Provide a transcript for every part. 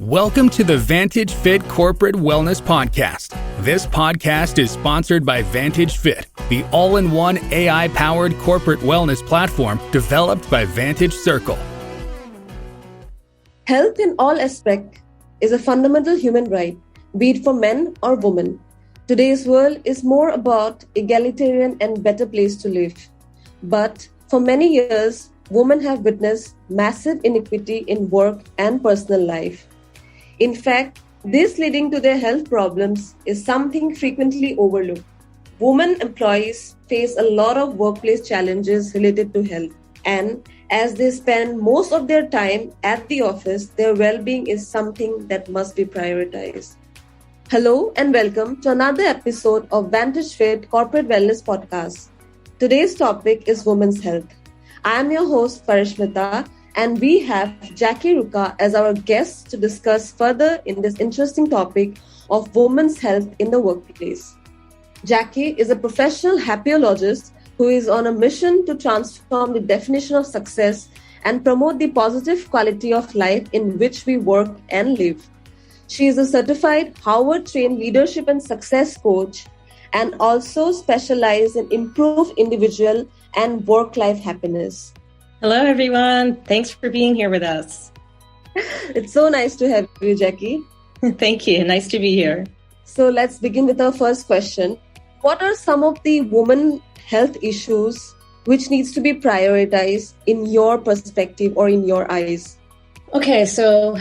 Welcome to the Vantage Fit Corporate Wellness Podcast. This podcast is sponsored by Vantage Fit, the all-in-one AI-powered corporate wellness platform developed by Vantage Circle. Health in all aspects is a fundamental human right, be it for men or women. Today's world is more about egalitarian and better place to live. But for many years, women have witnessed massive inequity in work and personal life. In fact, this leading to their health problems is something frequently overlooked. Women employees face a lot of workplace challenges related to health, and as they spend most of their time at the office, their well-being is something that must be prioritized. Hello and welcome to another episode of Vantage Fit Corporate Wellness Podcast. Today's topic is women's health. I am your host Parishmita, and we have Jackie Ruka as our guest to discuss further in this interesting topic of women's health in the workplace. Jackie is a professional happyologist who is on a mission to transform the definition of success and promote the positive quality of life in which we work and live. She is a certified Harvard-trained leadership and success coach and also specializes in improved individual and work-life happiness. Hello, everyone. Thanks for being here with us. It's so nice to have you, Jackie. Thank you. Nice to be here. So let's begin with our first question. What are some of the women health issues which needs to be prioritized in your perspective or in your eyes? Okay, so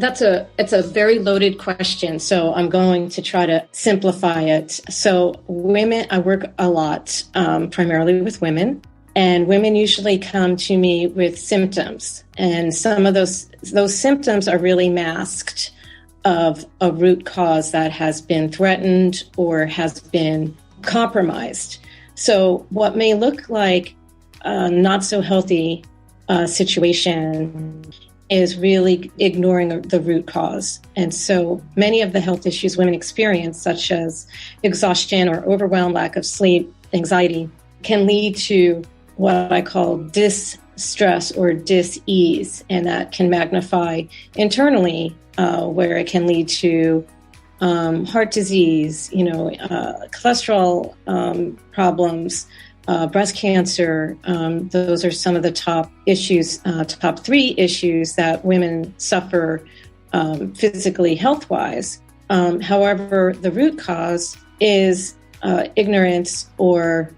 it's a very loaded question. So I'm going to try to simplify it. So women, I work a lot, primarily with women. And women usually come to me with symptoms. And some of those symptoms are really masked of a root cause that has been threatened or has been compromised. So what may look like a not so healthy situation is really ignoring the root cause. And so many of the health issues women experience, such as exhaustion or overwhelm, lack of sleep, anxiety, can lead to what I call distress or dis-ease, and that can magnify internally, where it can lead to heart disease, cholesterol problems, breast cancer. Those are some of the top issues, top three issues that women suffer physically, health-wise. However, the root cause is ignorance, or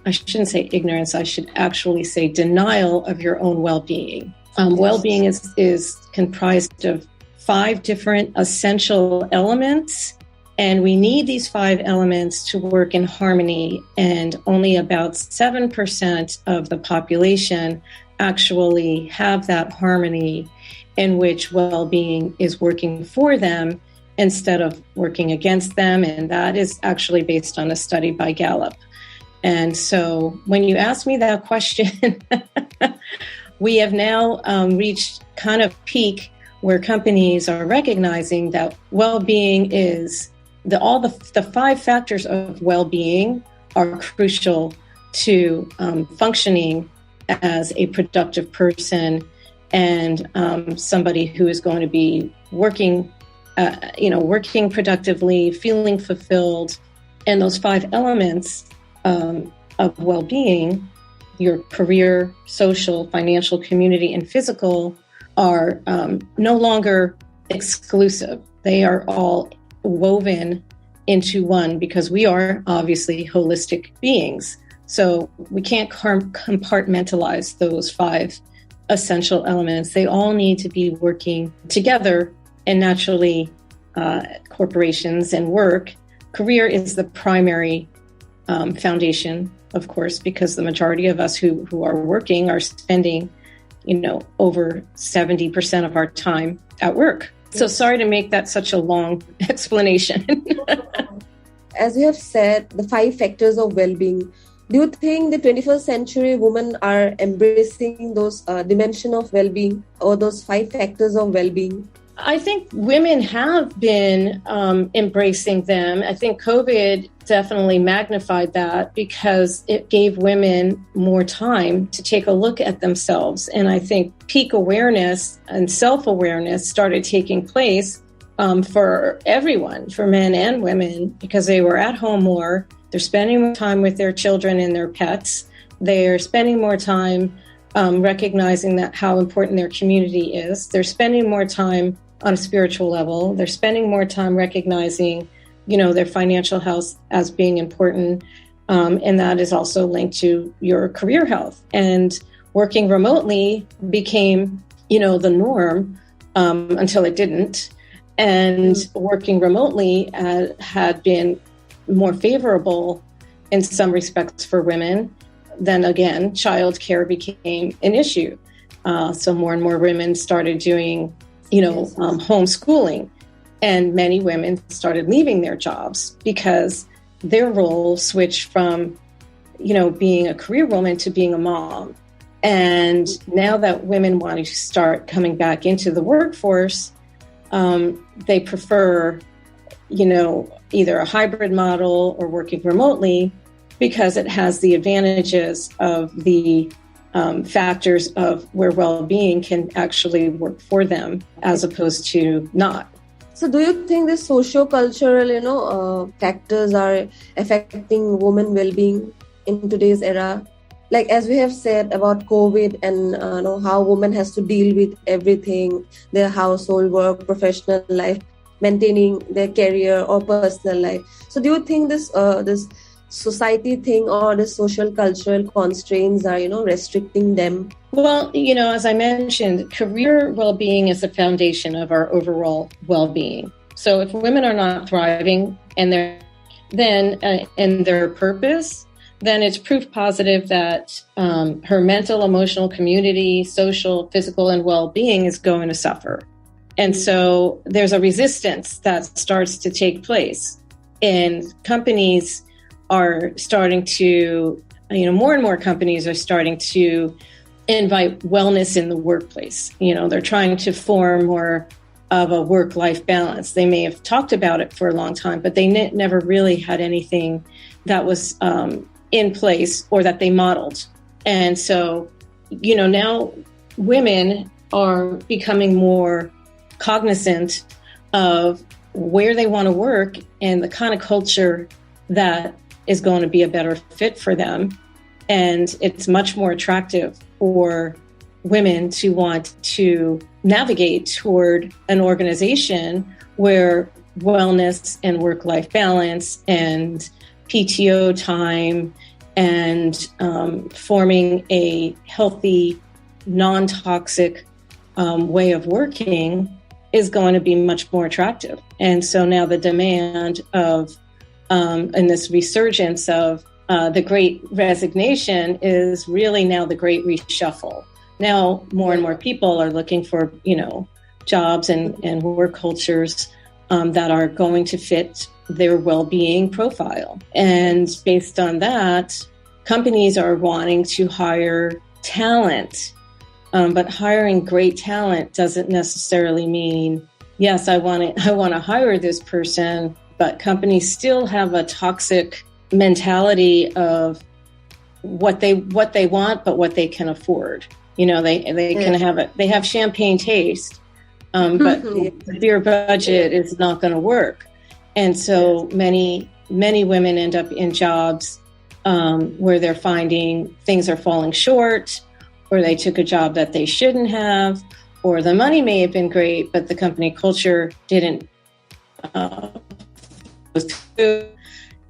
I shouldn't say ignorance, I should actually say denial of your own well-being. Well-being is comprised of 5 different essential elements, and we need these 5 elements to work in harmony, and only about 7% of the population actually have that harmony in which well-being is working for them instead of working against them, and that is actually based on a study by Gallup. And so when you ask me that question, we have now reached kind of peak where companies are recognizing that well-being is all the 5 factors of well-being are crucial to functioning as a productive person and somebody who is going to be working productively, feeling fulfilled. And those 5 elements of well-being, your career, social, financial, community, and physical, are no longer exclusive. They are all woven into one because we are obviously holistic beings. So we can't compartmentalize those 5 essential elements. They all need to be working together, and naturally, corporations and work. Career is the primary foundation, of course, because the majority of us who are working are spending, over 70% of our time at work. So sorry to make that such a long explanation. As you have said, the 5 factors of well-being. Do you think the 21st century women are embracing those dimension of well-being or those 5 factors of well-being? I think women have been embracing them. I think COVID definitely magnified that because it gave women more time to take a look at themselves. And I think peak awareness and self-awareness started taking place for everyone, for men and women, because they were at home more. They're spending more time with their children and their pets. They're spending more time recognizing that how important their community is. They're spending more time on a spiritual level. They're spending more time recognizing, their financial health as being important. And that is also linked to your career health. And working remotely became, the norm until it didn't. And working remotely had been more favorable in some respects for women. Then again, childcare became an issue. So more and more women started doing, homeschooling. And many women started leaving their jobs because their role switched from, being a career woman to being a mom. And now that women want to start coming back into the workforce, they prefer, either a hybrid model or working remotely because it has the advantages of the factors of where well-being can actually work for them as opposed to not. So do you think these socio-cultural, factors are affecting women well-being in today's era? Like as we have said about COVID and how women has to deal with everything, their household work, professional life, maintaining their career or personal life. So do you think this society thing or the social cultural constraints are, restricting them? Well, as I mentioned, career well-being is the foundation of our overall well-being. So if women are not thriving and in their purpose, then it's proof positive that her mental, emotional, community, social, physical, and well-being is going to suffer. And so there's a resistance that starts to take place. And companies are starting to, more and more companies are starting to invite wellness in the workplace. They're trying to form more of a work-life balance. They may have talked about it for a long time, but they never really had anything that was in place or that they modeled. And so, now women are becoming more cognizant of where they want to work and the kind of culture that is going to be a better fit for them. And it's much more attractive for women to want to navigate toward an organization where wellness and work-life balance and PTO time and forming a healthy, non-toxic way of working is going to be much more attractive. And so now the demand of and this resurgence of the great resignation is really now the great reshuffle. Now more and more people are looking for, jobs and work cultures that are going to fit their well-being profile. And based on that, companies are wanting to hire talent. But hiring great talent doesn't necessarily mean, yes, I want to hire this person, but companies still have a toxic mentality of what they want, but what they can afford. They can have it. They have champagne taste, but the beer budget is not going to work. And so many women end up in jobs where they're finding things are falling short, or they took a job that they shouldn't have, or the money may have been great, but the company culture didn't.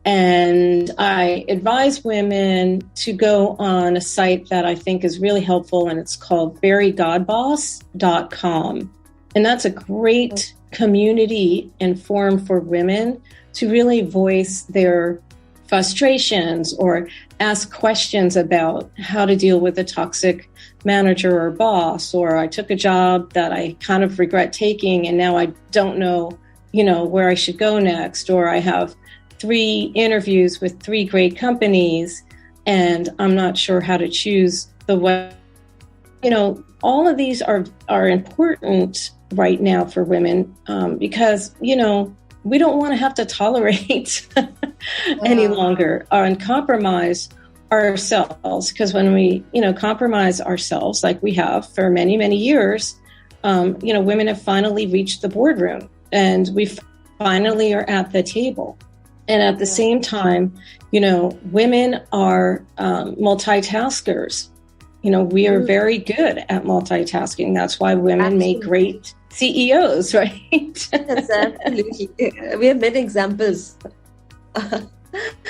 And I advise women to go on a site that I think is really helpful, and it's called verygodboss.com. And that's a great community and forum for women to really voice their frustrations or ask questions about how to deal with a toxic manager or boss, or I took a job that I kind of regret taking and now I don't know, where I should go next, or I have 3 interviews with 3 great companies and I'm not sure how to choose the way. All of these are important right now for women because, we don't want to have to tolerate any longer and compromise ourselves. Because when we, compromise ourselves like we have for many, many years, women have finally reached the boardroom and we finally are at the table. And at the same time, women are multitaskers. We are very good at multitasking. That's why women make great CEOs, right? Yes, absolutely. We have many examples.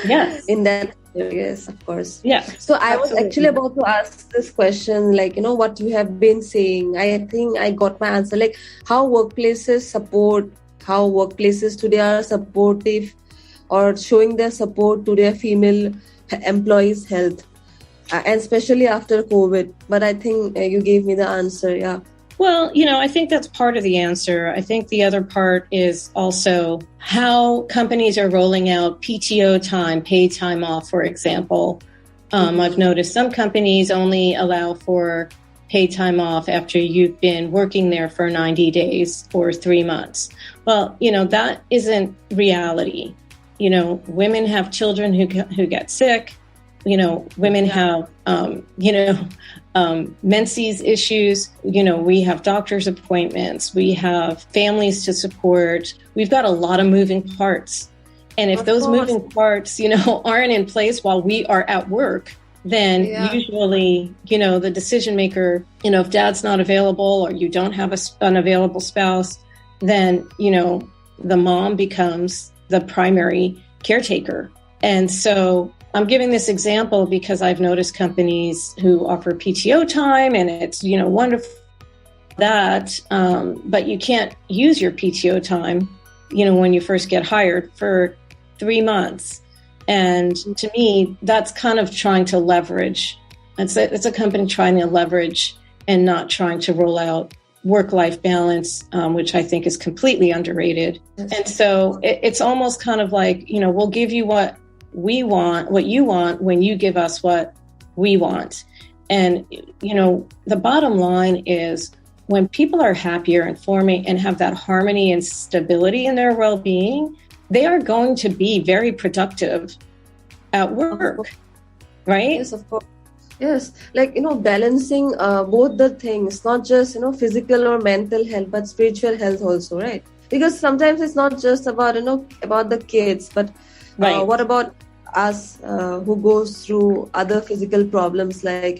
Yes. In that, yes, of course. Yeah. So I was actually about to ask this question, what you have been saying. I think I got my answer. How workplaces today are supportive or showing their support to their female employees' health, and especially after COVID. But I think you gave me the answer. Yeah. Well, I think that's part of the answer. I think the other part is also how companies are rolling out PTO time, paid time off, for example. I've noticed some companies only allow for paid time off after you've been working there for 90 days or 3 months. Well, that isn't reality. Women have children who get sick. Women have, menses issues. We have doctor's appointments. We have families to support. We've got a lot of moving parts. And if those moving parts, aren't in place while we are at work, then usually, the decision maker, if dad's not available or you don't have an available spouse, then, the mom becomes the primary caretaker. And so I'm giving this example because I've noticed companies who offer PTO time and it's, wonderful that, but you can't use your PTO time, when you first get hired for 3 months. And to me, that's kind of trying to leverage. It's a company trying to leverage and not trying to roll out work-life balance, which I think is completely underrated. And so it's almost kind of like, we'll give you what we want, what you want, when you give us what we want. And, the bottom line is when people are happier and forming and have that harmony and stability in their well-being, they are going to be very productive at work, right? Yes, of course. Yes, balancing both the things, not just, physical or mental health, but spiritual health also, right? Because sometimes it's not just about, about the kids, but what about us who goes through other physical problems like,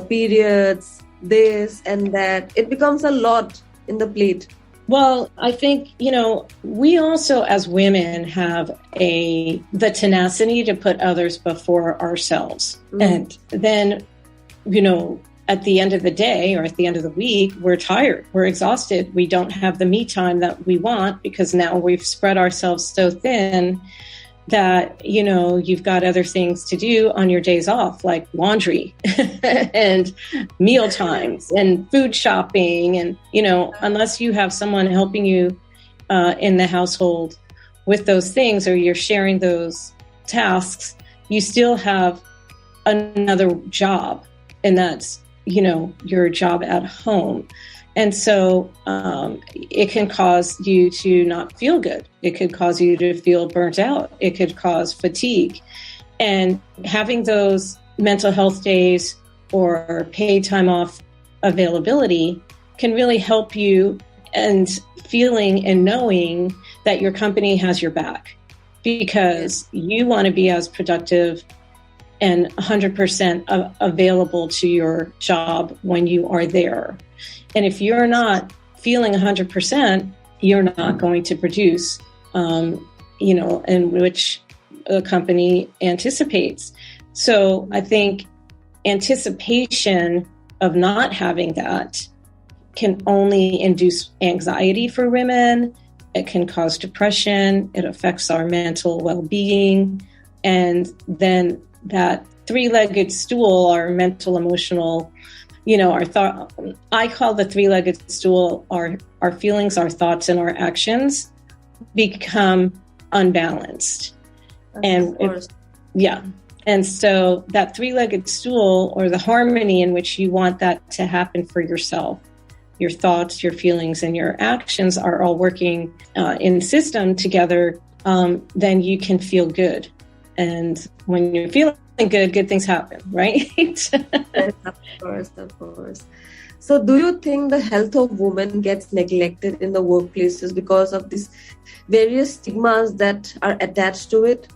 periods, this and that. It becomes a lot in the plate. Well, I think, we also as women have the tenacity to put others before ourselves. And then, at the end of the day or at the end of the week, we're tired, we're exhausted. We don't have the me time that we want because now we've spread ourselves so thin that, you've got other things to do on your days off, like laundry and meal times and food shopping. And, unless you have someone helping you in the household with those things, or you're sharing those tasks, you still have another job. And that's, your job at home. And so it can cause you to not feel good. It could cause you to feel burnt out. It could cause fatigue. And having those mental health days or paid time off availability can really help you, and feeling and knowing that your company has your back, because you want to be as productive and 100% available to your job when you are there. And if you're not feeling 100%, you're not going to produce, in which a company anticipates. So I think anticipation of not having that can only induce anxiety for women. It can cause depression. It affects our mental well-being. And then that three-legged stool, our mental, emotional, our thought, I call the three-legged stool our feelings, our thoughts, and our actions become unbalanced. And and so that three-legged stool, or the harmony in which you want that to happen for yourself, your thoughts, your feelings, and your actions are all working in system together, then you can feel good. And when you're feeling good, good things happen, right? Yes, of course. So do you think the health of women gets neglected in the workplaces because of these various stigmas that are attached to it?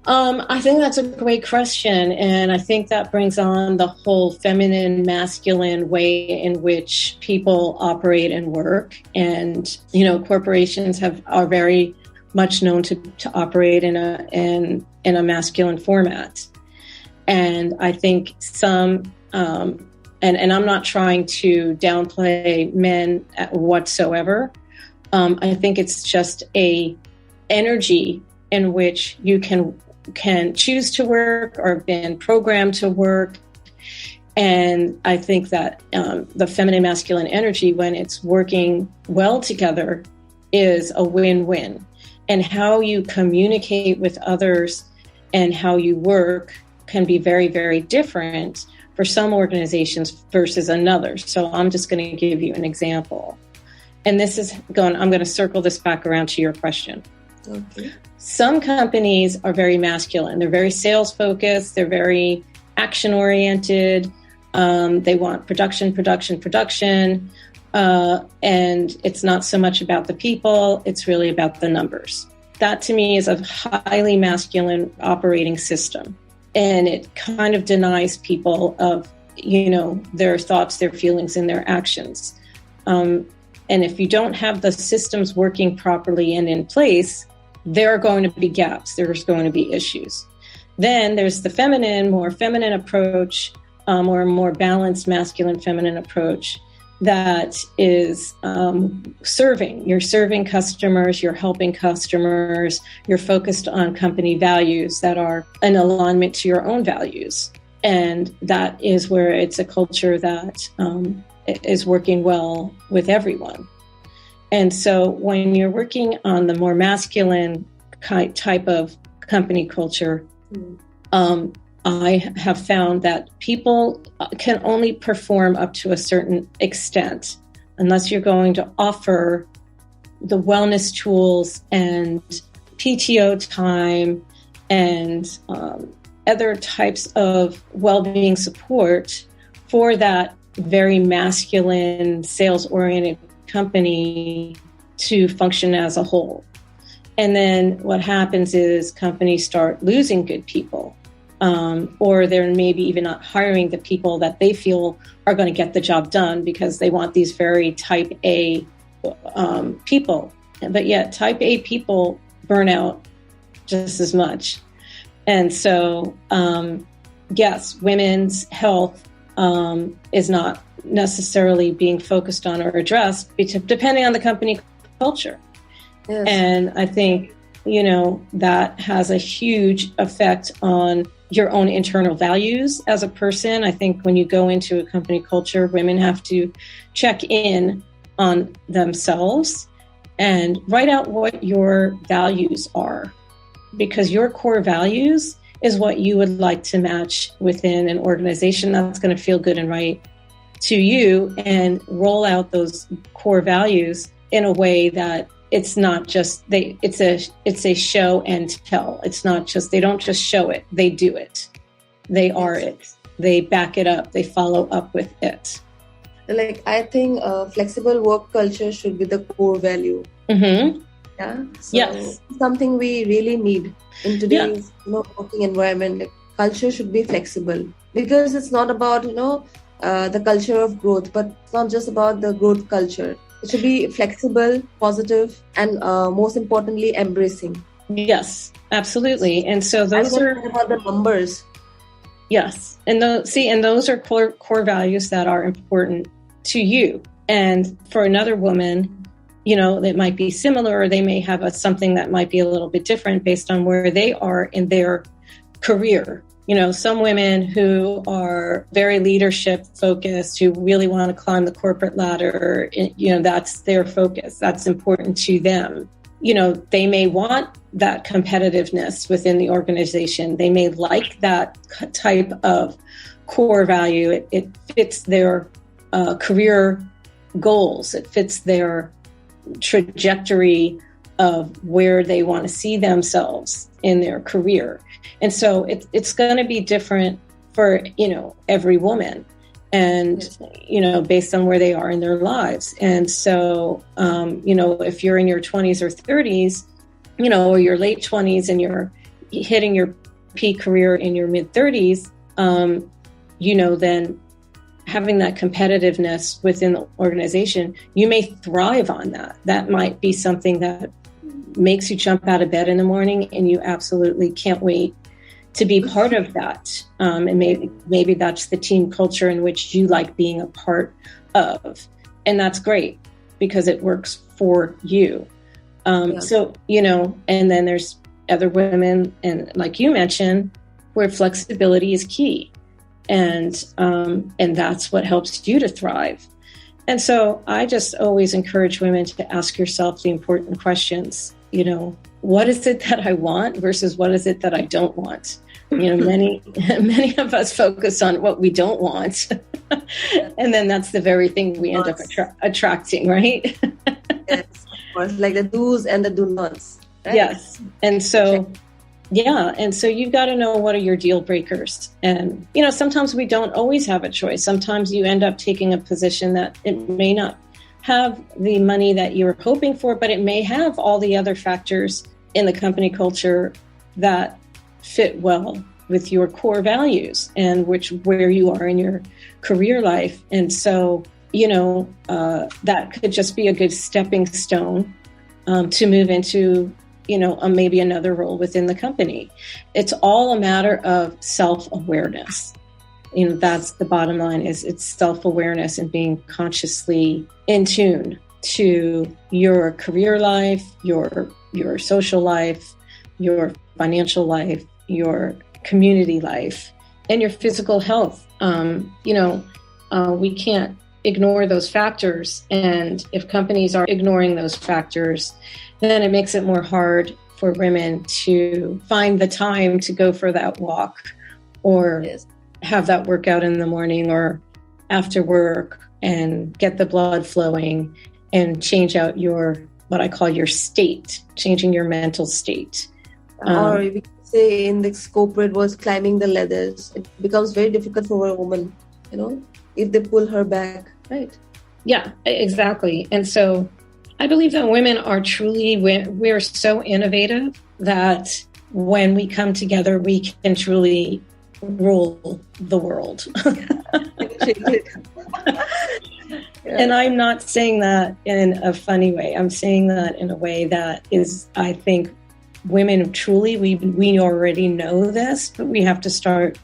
I think that's a great question. And I think that brings on the whole feminine, masculine way in which people operate and work. And, corporations are very much known to operate in a masculine format. And I think some, and I'm not trying to downplay men whatsoever. I think it's just a energy in which you can choose to work or been programmed to work. And I think that the feminine masculine energy, when it's working well together, is a win-win. And how you communicate with others and how you work can be very, very different for some organizations versus another. So I'm just going to give you an example. And I'm going to circle this back around to your question. Okay. Some companies are very masculine. They're very sales focused. They're very action oriented. They want production. And it's not so much about the people. It's really about the numbers. That to me is a highly masculine operating system. And it kind of denies people of, their thoughts, their feelings, and their actions. And if you don't have the systems working properly and in place, there are going to be gaps. There's going to be issues. Then there's the more feminine approach, or a more balanced masculine feminine approach that is serving. You're serving customers, you're helping customers, you're focused on company values that are in alignment to your own values. And that is where it's a culture that is working well with everyone. And so when you're working on the more masculine type of company culture, I have found that people can only perform up to a certain extent unless you're going to offer the wellness tools and PTO time and other types of well-being support for that very masculine, sales-oriented company to function as a whole. And then what happens is companies start losing good people, or they're maybe even not hiring the people that they feel are going to get the job done because they want these very type A people. But yet type A people burn out just as much. And so, yes, women's health is not necessarily being focused on or addressed depending on the company culture. Yes. And I think, that has a huge effect on your own internal values as a person. I think when you go into a company culture, women have to check in on themselves and write out what your values are, because your core values is what you would like to match within an organization that's going to feel good and right to you, and roll out those core values in a way that it's not just it's a show and tell. It's not just, they don't just show it, they do it. They are it. They back it up. They follow up with it. I think flexible work culture should be the core value. Mm-hmm. Yeah. So yes. Something we really need in today's working environment. Culture should be flexible, because it's not about the culture of growth, but it's not just about the growth culture. It should be flexible, positive, and most importantly, embracing. Yes, absolutely. And so those are about the numbers. Yes, and those are core values that are important to you. And for another woman, it might be similar, or they may have something that might be a little bit different based on where they are in their career. Some women who are very leadership focused, who really want to climb the corporate ladder, that's their focus. That's important to them. They may want that competitiveness within the organization. They may like that type of core value. It fits their career goals. It fits their trajectory of where they want to see themselves in their career. And so it's going to be different for, every woman and, based on where they are in their lives. And so, if you're in your 20s or 30s, or your late 20s and you're hitting your peak career in your mid 30s, then having that competitiveness within the organization, you may thrive on that. That might be something that makes you jump out of bed in the morning and you absolutely can't wait to be part of that. And maybe that's the team culture in which you like being a part of. And that's great because it works for you. So, and then there's other women, and like you mentioned, where flexibility is key. And that's what helps you to thrive. And so I just always encourage women to ask yourself the important questions. What is it that I want versus what is it that I don't want? Many of us focus on what we don't want. And then that's the very thing we end up attracting, right? Yes, of course, like the do's and the do nots. Right? Yes. And so, and so you've got to know what are your deal breakers. And, sometimes we don't always have a choice. Sometimes you end up taking a position that it may not have the money that you're hoping for, but it may have all the other factors in the company culture that fit well with your core values and where you are in your career life. And so, that could just be a good stepping stone to move into, maybe another role within the company. It's all a matter of self-awareness. That's the bottom line, is it's self-awareness and being consciously in tune to your career life, your social life, your financial life, your community life, and your physical health. We can't ignore those factors. And if companies are ignoring those factors, then it makes it more hard for women to find the time to go for that walk or have that workout in the morning or after work and get the blood flowing and change out what I call your state, changing your mental state. Or we could say in this corporate world, climbing the ladders, it becomes very difficult for a woman, if they pull her back, right? Yeah, exactly. And so I believe that women are we're so innovative that when we come together, we can truly rule the world. And I'm not saying that in a funny way. I'm saying that in a way that is, I think, women truly, we already know this, but we have to start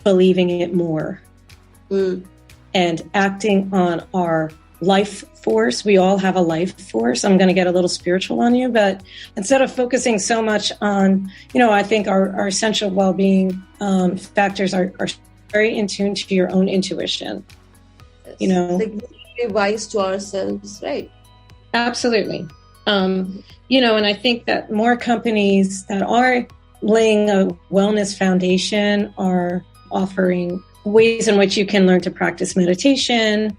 believing it more and acting on our life force. We all have a life force. I'm going to get a little spiritual on you, but instead of focusing so much on, I think our essential well-being factors are very in tune to your own intuition. Like be wise to ourselves, right? Absolutely. And I think that more companies that are laying a wellness foundation are offering ways in which you can learn to practice meditation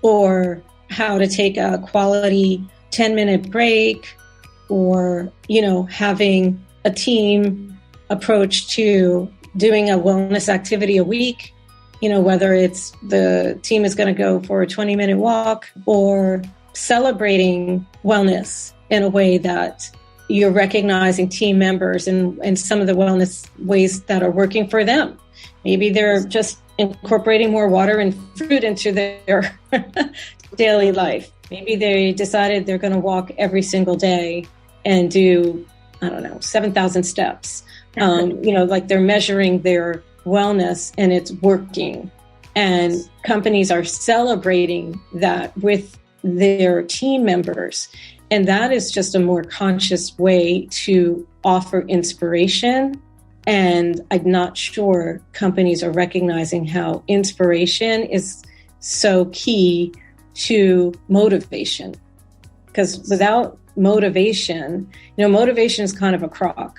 or how to take a quality 10-minute break or, having a team approach to doing a wellness activity a week, whether it's the team is going to go for a 20-minute walk or celebrating wellness in a way that you're recognizing team members and some of the wellness ways that are working for them. Maybe they're just incorporating more water and fruit into their daily life. Maybe they decided they're going to walk every single day and do, 7,000 steps. Like they're measuring their wellness and it's working. And companies are celebrating that with their team members. And that is just a more conscious way to offer inspiration. And I'm not sure companies are recognizing how inspiration is so key to motivation. Because without motivation, motivation is kind of a crock.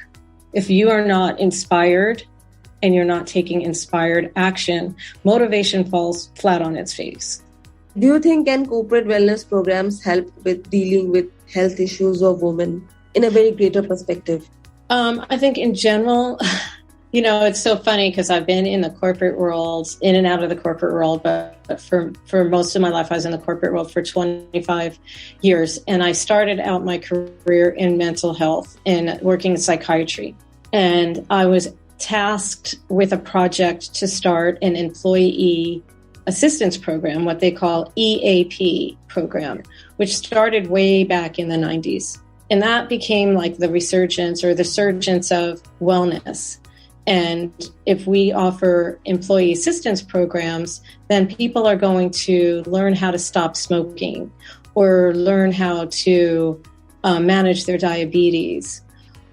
If you are not inspired and you're not taking inspired action, motivation falls flat on its face. Do you think can corporate wellness programs help with dealing with health issues of women in a very greater perspective? I think in general, it's so funny because I've been in the corporate world, in and out of the corporate world, but for most of my life, I was in the corporate world for 25 years. And I started out my career in mental health and working in psychiatry. And I was tasked with a project to start an employee assistance program, what they call EAP program, which started way back in the 90s. And that became like the resurgence or the surgence of wellness. And if we offer employee assistance programs, then people are going to learn how to stop smoking or learn how to manage their diabetes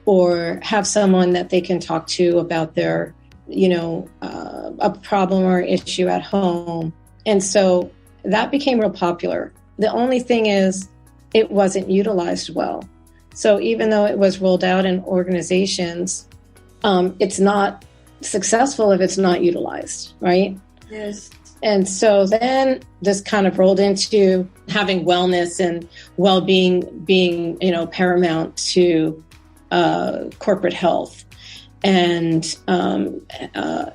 or have someone that they can talk to about their, a problem or issue at home. And so that became real popular. The only thing is it wasn't utilized well. So even though it was rolled out in organizations, it's not successful if it's not utilized, right? Yes. And so then this kind of rolled into having wellness and well-being being, paramount to corporate health and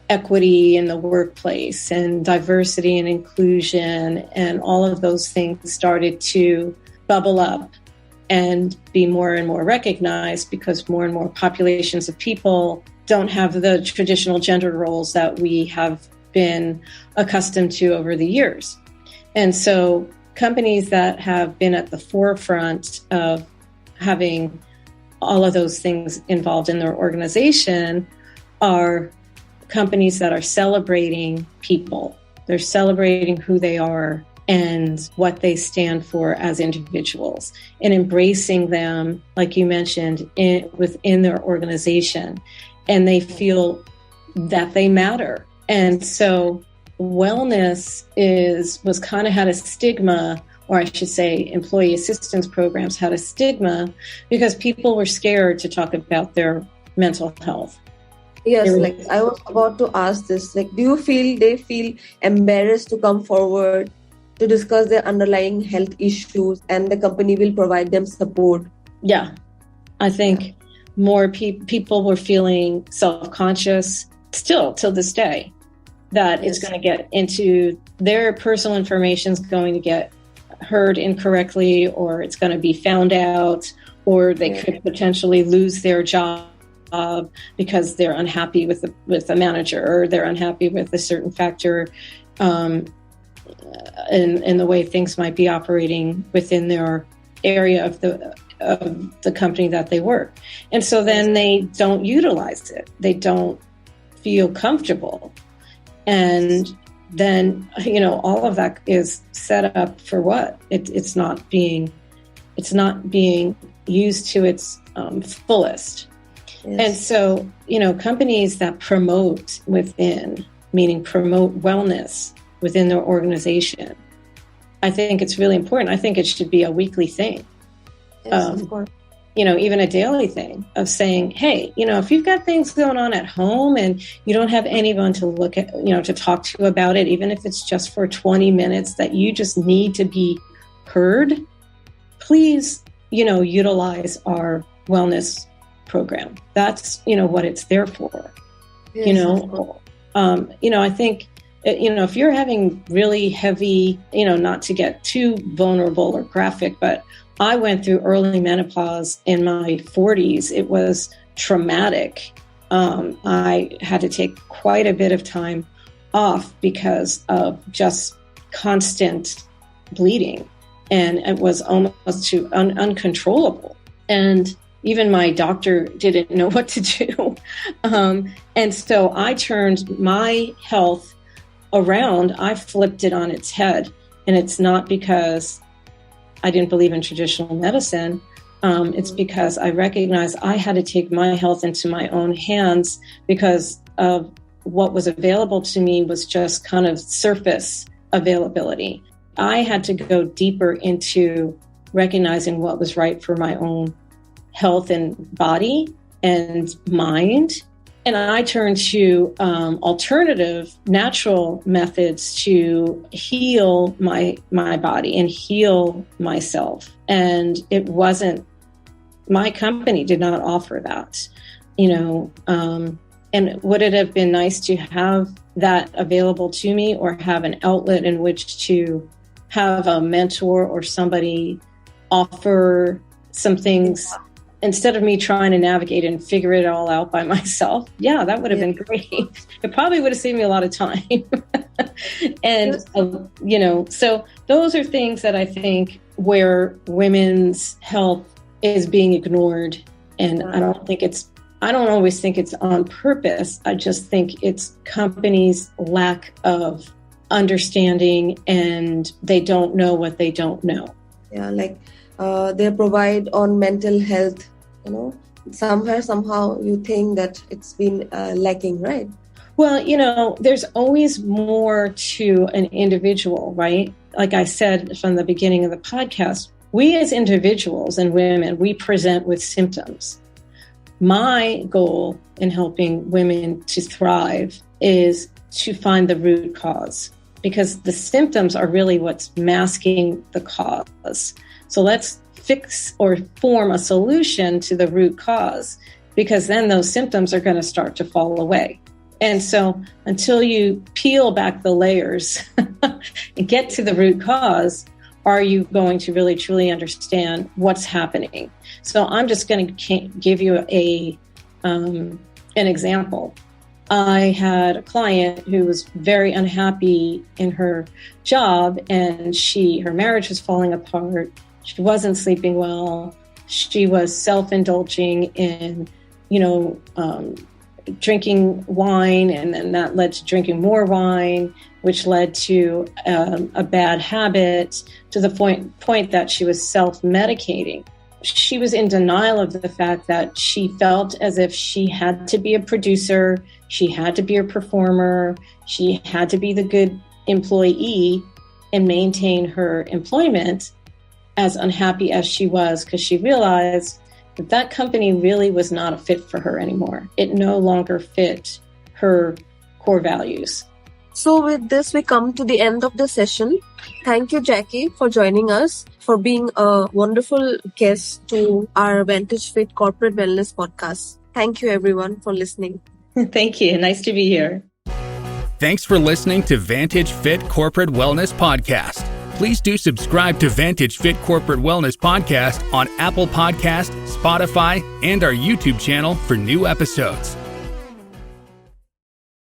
equity in the workplace and diversity and inclusion, and all of those things started to bubble up and be more and more recognized because more and more populations of people don't have the traditional gender roles that we have been accustomed to over the years. And so companies that have been at the forefront of having all of those things involved in their organization are companies that are celebrating people. They're celebrating who they are and what they stand for as individuals and embracing them, like you mentioned, within their organization. And they feel that they matter. And so wellness was kind of had a stigma, or I should say employee assistance programs had a stigma because people were scared to talk about their mental health. Yes, I was about to ask this. Do you feel they feel embarrassed to come forward to discuss their underlying health issues and the company will provide them support? Yeah, I think more people were feeling self-conscious still till this day that it's going to get into their personal information is going to get heard incorrectly, or it's going to be found out, or they could potentially lose their job because they're unhappy with the manager, or they're unhappy with a certain factor in the way things might be operating within their area of the company that they work. And so then they don't utilize it. They don't feel comfortable. And then, all of that is set up for what? It's not being used to its fullest. Yes. And so, companies that promote meaning promote wellness within their organization, I think it's really important. I think it should be a weekly thing. Yes, of course. Even a daily thing of saying, hey, if you've got things going on at home and you don't have anyone to look at, to talk to about it, even if it's just for 20 minutes that you just need to be heard, please, utilize our wellness program. That's, what it's there for. Yes, I think, if you're having really heavy, not to get too vulnerable or graphic, but I went through early menopause in my 40s. It was traumatic. I had to take quite a bit of time off because of just constant bleeding. And it was almost uncontrollable. And even my doctor didn't know what to do. And so I turned my health around. I flipped it on its head. And it's not because I didn't believe in traditional medicine. It's because I recognized I had to take my health into my own hands because of what was available to me was just kind of surface availability. I had to go deeper into recognizing what was right for my own health and body and mind And I turned to alternative, natural methods to heal my body and heal myself. And it wasn't, my company did not offer that, and would it have been nice to have that available to me, or have an outlet in which to have a mentor or somebody offer some things instead of me trying to navigate and figure it all out by myself? Yeah, that would have been great. It probably would have saved me a lot of time. And, so those are things that I think where women's health is being ignored. And I don't always think it's on purpose. I just think it's companies' lack of understanding, and they don't know what they don't know. Yeah, like they provide on mental health, somehow you think that it's been lacking, right? Well, there's always more to an individual, right? Like I said from the beginning of the podcast, we as individuals and women, we present with symptoms. My goal in helping women to thrive is to find the root cause, because the symptoms are really what's masking the cause. So let's fix or form a solution to the root cause, because then those symptoms are going to start to fall away. And so until you peel back the layers and get to the root cause, are you going to really truly understand what's happening? So I'm just going to give you an example. I had a client who was very unhappy in her job, and her marriage was falling apart. She wasn't sleeping well. She was self-indulging in, drinking wine, and then that led to drinking more wine, which led to a bad habit, to the point that she was self-medicating. She was in denial of the fact that she felt as if she had to be a producer, she had to be a performer, she had to be the good employee and maintain her employment, as unhappy as she was, because she realized that company really was not a fit for her anymore. It no longer fit her core values. So with this, we come to the end of the session. Thank you, Jackie, for joining us, for being a wonderful guest to our Vantage Fit Corporate Wellness podcast. Thank you, everyone, for listening. Thank you. Nice to be here. Thanks for listening to Vantage Fit Corporate Wellness Podcast. Please do subscribe to Vantage Fit Corporate Wellness Podcast on Apple Podcasts, Spotify, and our YouTube channel for new episodes.